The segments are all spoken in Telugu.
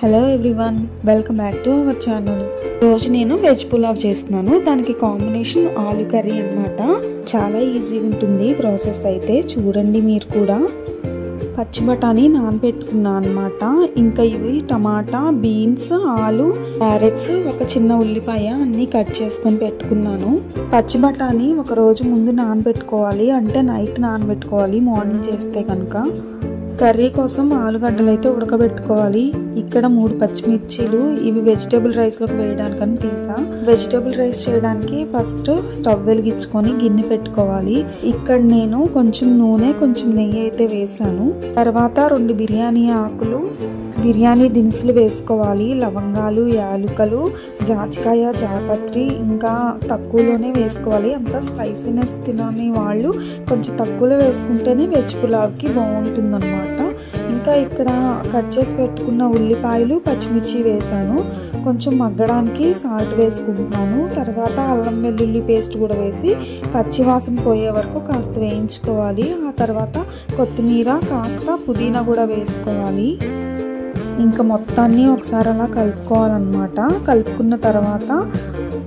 Hello everyone, welcome back to our channel. రోజు నేను వెజ్ పులావ్ చేస్తున్నాను. దానికి కాంబినేషన్ ఆలు కర్రీ అన్నమాట. చాలా ఈజీగా ఉంటుంది ప్రాసెస్ అయితే. చూడండి మీరు కూడా. పచ్చి బఠానీ నానబెట్టుకున్నా అనమాట. ఇంకా ఇవి టమాటా, బీన్స్, ఆలు, క్యారెట్స్, ఒక చిన్న ఉల్లిపాయ అన్నీ కట్ చేసుకొని పెట్టుకున్నాను. పచ్చి బఠానీ ఒక రోజు ముందు నానబెట్టుకోవాలి, అంటే నైట్ నానబెట్టుకోవాలి మార్నింగ్ చేస్తే కనుక. కర్రీ కోసం ఆలుగడ్డలు అయితే ఉడకబెట్టుకోవాలి. ఇక్కడ 3 పచ్చిమిర్చీలు, ఇవి వెజిటేబుల్ రైస్లోకి వేయడానికని తీసా. వెజిటేబుల్ రైస్ చేయడానికి ఫస్ట్ స్టవ్ వెలిగించుకొని గిన్నె పెట్టుకోవాలి. ఇక్కడ నేను కొంచెం నూనె, కొంచెం నెయ్యి అయితే వేసాను. తర్వాత 2 బిర్యానీ ఆకులు, బిర్యానీ దినుసులు వేసుకోవాలి. లవంగాలు, యాలుకలు, జాజికాయ, జాపత్రి ఇంకా తక్కువలోనే వేసుకోవాలి. అంత స్పైసీనెస్ తినని వాళ్ళు కొంచెం తక్కువలో వేసుకుంటేనే వెజ్ పులావ్కి బాగుంటుంది అన్నమాట. ఇంకా ఇక్కడ కట్ చేసి పెట్టుకున్న ఉల్లిపాయలు, పచ్చిమిర్చి వేసాను. కొంచెం మగ్గడానికి సాల్ట్ వేసుకుంటున్నాను. తర్వాత అల్లం వెల్లుల్లి పేస్ట్ కూడా వేసి పచ్చివాసన పోయే వరకు కాస్త వేయించుకోవాలి. ఆ తర్వాత కొత్తిమీర, కాస్త పుదీనా కూడా వేసుకోవాలి. ఇంకా మొత్తాన్ని ఒకసారి అలా కలుపుకోవాలన్నమాట. కలుపుకున్న తర్వాత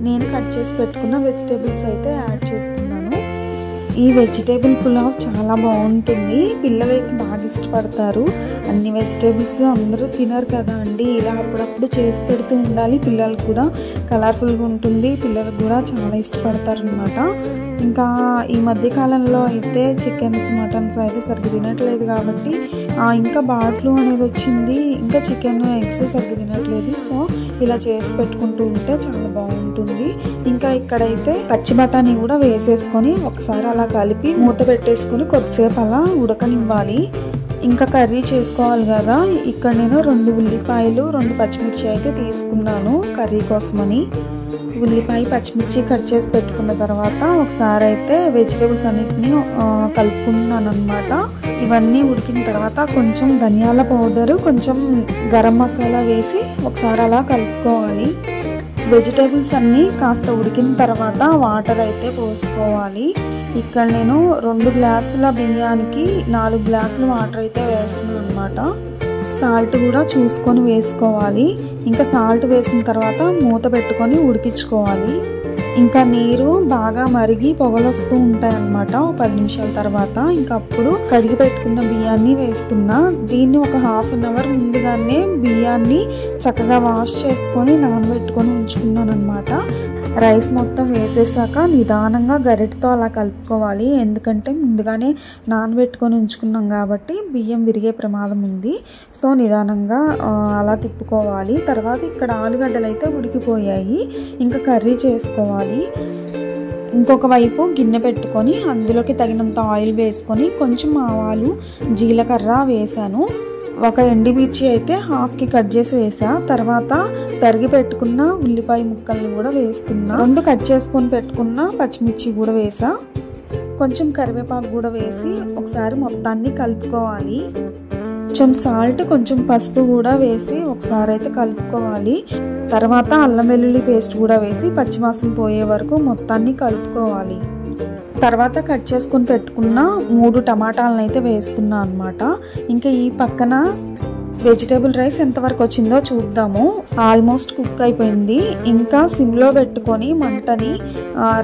నేను కట్ చేసి పెట్టుకున్న వెజిటేబుల్స్ అయితే యాడ్ చేస్తున్నాను. ఈ వెజిటేబుల్ పులావ్ చాలా బాగుంటుంది. పిల్లలు అయితే బాగా ఇష్టపడతారు. అన్ని వెజిటేబుల్స్ అందరూ తినరు కదా అండి. ఇలా అప్పుడప్పుడు చేసి పెడుతూ ఉండాలి. పిల్లలు కూడా కలర్ఫుల్గా ఉంటుంది. పిల్లలకు కూడా చాలా ఇష్టపడతారు అనమాట. ఇంకా ఈ మధ్యకాలంలో అయితే చికెన్స్, మటన్స్ అయితే సరిగ్గా తినట్లేదు కాబట్టి ఇంకా బాట్లు అనేది వచ్చింది. ఇంకా చికెన్, ఎగ్స్ సరిగ్గా తినట్లేదు. సో ఇలా చేసి పెట్టుకుంటూ ఉంటే చాలా బాగుంటుంది. ఇంకా ఇక్కడైతే పచ్చి బఠానీ కూడా వేసేసుకొని ఒకసారి అలా కలిపి మూత పెట్టేసుకొని కొద్దిసేపు అలా ఉడకనివ్వాలి. ఇంకా కర్రీ చేసుకోవాలి కదా. ఇక్కడ నేను 2 ఉల్లిపాయలు, 2 పచ్చిమిర్చి అయితే తీసుకున్నాను కర్రీ కోసమని. ఉల్లిపాయ, పచ్చిమిర్చి కట్ చేసి పెట్టుకున్న తర్వాత ఒకసారి అయితే వెజిటేబుల్స్ అన్నిటినీ కలుపుకున్నాను అనమాట. ఇవన్నీ ఉడికిన తర్వాత కొంచెం ధనియాల పౌడరు, కొంచెం గరం మసాలా వేసి ఒకసారి అలా కలుపుకోవాలి. వెజిటేబుల్స్ అన్నీ కాస్త ఉడికిన తర్వాత వాటర్ అయితే పోసుకోవాలి. ఇక్కడ నేను 2 గ్లాసుల బియ్యానికి 4 గ్లాసుల వాటర్ అయితే వేస్తున్నాను అనమాట. సాల్ట్ కూడా చూసుకొని వేసుకోవాలి. ఇంకా సాల్ట్ వేసిన తర్వాత మూత పెట్టుకొని ఉడికించుకోవాలి. ఇంకా నీరు బాగా మరిగి పొగలు వస్తూ ఉంటాయి అన్నమాట 10 నిమిషాల తర్వాత. ఇంకా అప్పుడు కడిగి పెట్టుకున్న బియ్యాన్ని వేస్తున్నా. దీన్ని ఒక ½ అన్ అవర్ ముందుగానే బియ్యాన్ని చక్కగా వాష్ చేసుకొని నానబెట్టుకొని ఉంచుకున్నాను అనమాట. రైస్ మొత్తం వేసేసాక నిదానంగా గరిటతో అలా కలుపుకోవాలి. ఎందుకంటే ముందుగానే నానబెట్టుకొని ఉంచుకున్నాం కాబట్టి బియ్యం విరిగే ప్రమాదం ఉంది. సో నిదానంగా అలా తిప్పుకోవాలి. తర్వాత ఇక్కడ ఆలుగడ్డలు అయితే ఉడికిపోయాయి. ఇంకా కర్రీ చేసుకోవాలి. ఇంకొక వైపు గిన్నె పెట్టుకొని అందులోకి తగినంత ఆయిల్ వేసుకొని కొంచెం ఆవాలు, జీలకర్ర వేసాను. ఒక ఎండుమిర్చి అయితే హాఫ్కి కట్ చేసి వేసా. తర్వాత తరిగి పెట్టుకున్న ఉల్లిపాయ ముక్కల్ని కూడా వేస్తున్నా. 2 కట్ చేసుకొని పెట్టుకున్న పచ్చిమిర్చి కూడా వేసా. కొంచెం కరివేపాకు కూడా వేసి ఒకసారి మొత్తాన్ని కలుపుకోవాలి. కొంచెం సాల్ట్, కొంచెం పసుపు కూడా వేసి ఒకసారి అయితే కలుపుకోవాలి. తర్వాత అల్లం వెల్లుల్లి పేస్ట్ కూడా వేసి పచ్చివాసన పోయే వరకు మొత్తాన్ని కలుపుకోవాలి. తర్వాత కట్ చేసుకొని పెట్టుకున్న 3 టమాటాలను అయితే వేస్తున్నా అనమాట. ఇంకా ఈ పక్కన వెజిటేబుల్ రైస్ ఎంతవరకు వచ్చిందో చూద్దాము. ఆల్మోస్ట్ కుక్ అయిపోయింది. ఇంకా సిమ్లో పెట్టుకొని మంటని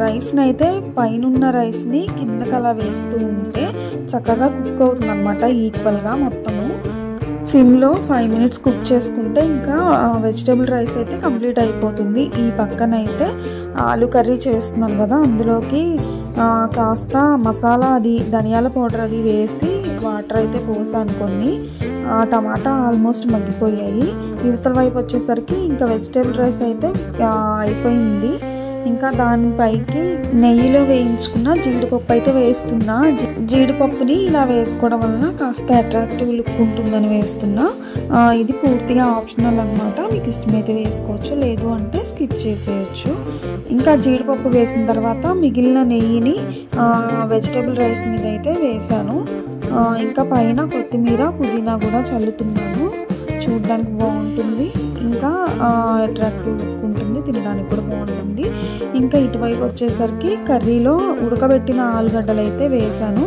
రైస్ని అయితే పైనున్న రైస్ని కిందకి అలా వేస్తూ ఉంటే చక్కగా కుక్ అవుతుంది అనమాట ఈక్వల్గా మొత్తము. సిమ్లో 5 మినిట్స్ కుక్ చేసుకుంటే ఇంకా వెజిటేబుల్ రైస్ అయితే కంప్లీట్ అయిపోతుంది. ఈ పక్కన అయితే ఆలు కర్రీ చేస్తున్నాను కదా, అందులోకి కాస్త మసాలా, అది ధనియాల పౌడర్ అది వేసి వాటర్ అయితే పోసాను కొన్ని. టమాటా ఆల్మోస్ట్ మగ్గిపోయాయి. యువతల వైపు వచ్చేసరికి ఇంకా వెజిటేబుల్ రైస్ అయితే అయిపోయింది. ఇంకా దానిపైకి నెయ్యిలో వేయించుకున్న జీడిపప్పు అయితే వేస్తున్నా. జీడిపప్పుని ఇలా వేసుకోవడం వలన కాస్త అట్రాక్టివ్ లుక్ ఉంటుందని వేస్తున్నా. ఇది పూర్తిగా ఆప్షనల్ అనమాట. మీకు ఇష్టమైతే వేసుకోవచ్చు, లేదు అంటే స్కిప్ చేసేయచ్చు. ఇంకా జీడిపప్పు వేసిన తర్వాత మిగిలిన నెయ్యిని వెజిటేబుల్ రైస్ మీద అయితే వేసాను. ఇంకా పైన కొత్తిమీర, పుదీనా కూడా చల్లుతున్నాను. చూడడానికి బాగుంటుంది. ఇంకా అట్రాక్టివ్ లుక్ ఉంటుంది, తినడానికి కూడా బాగుంటుంది. ఇంకా ఇటువైపు వచ్చేసరికి కర్రీలో ఉడకబెట్టిన ఆలుగడ్డలు అయితే వేసాను.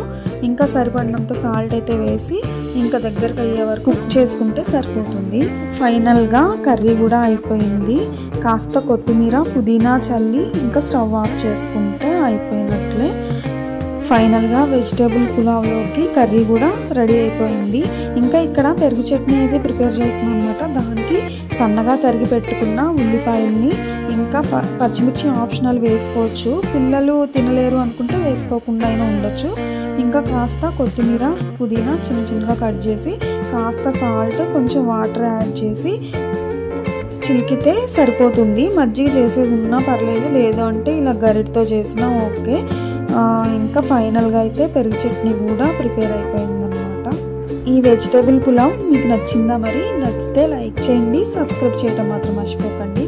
ఇంకా సరిపడినంత సాల్ట్ అయితే వేసి ఇంకా దగ్గరకు అయ్యే వరకు కుక్ చేసుకుంటే సరిపోతుంది. ఫైనల్గా కర్రీ కూడా అయిపోయింది. కాస్త కొత్తిమీర పుదీనా చల్లి ఇంకా స్టవ్ ఆఫ్ చేసుకుంటే అయిపోయినట్లే. ఫైనల్గా వెజిటేబుల్ పులావ్లోకి కర్రీ కూడా రెడీ అయిపోయింది. ఇంకా ఇక్కడ పెరుగు చట్నీ అయితే ప్రిపేర్ చేస్తున్నాను అనమాట. దానికి సన్నగా తరిగి పెట్టుకున్న ఉల్లిపాయల్ని ఇంకా పచ్చిమిర్చి ఆప్షనల్ వేసుకోవచ్చు. పిల్లలు తినలేరు అనుకుంటే వేసుకోకుండా అయినా ఉండొచ్చు. ఇంకా కాస్త కొత్తిమీర పుదీనా చిన్న చిన్నగా కట్ చేసి కాస్త సాల్ట్ కొంచెం వాటర్ యాడ్ చేసి చిలికితే సరిపోతుంది. మజ్జిగ చేసేది ఉన్నా పర్లేదు, లేదు అంటే ఇలా గరిటతో చేసినా ఓకే. ఇంకా ఫైనల్గా అయితే పెరుగు చట్నీ కూడా ప్రిపేర్ అయిపోయిందనమాట. ఈ వెజిటేబుల్ పులావ్ మీకు నచ్చిందా? మరి నచ్చితే లైక్ చేయండి, సబ్స్క్రైబ్ చేయడం మాత్రం మర్చిపోకండి.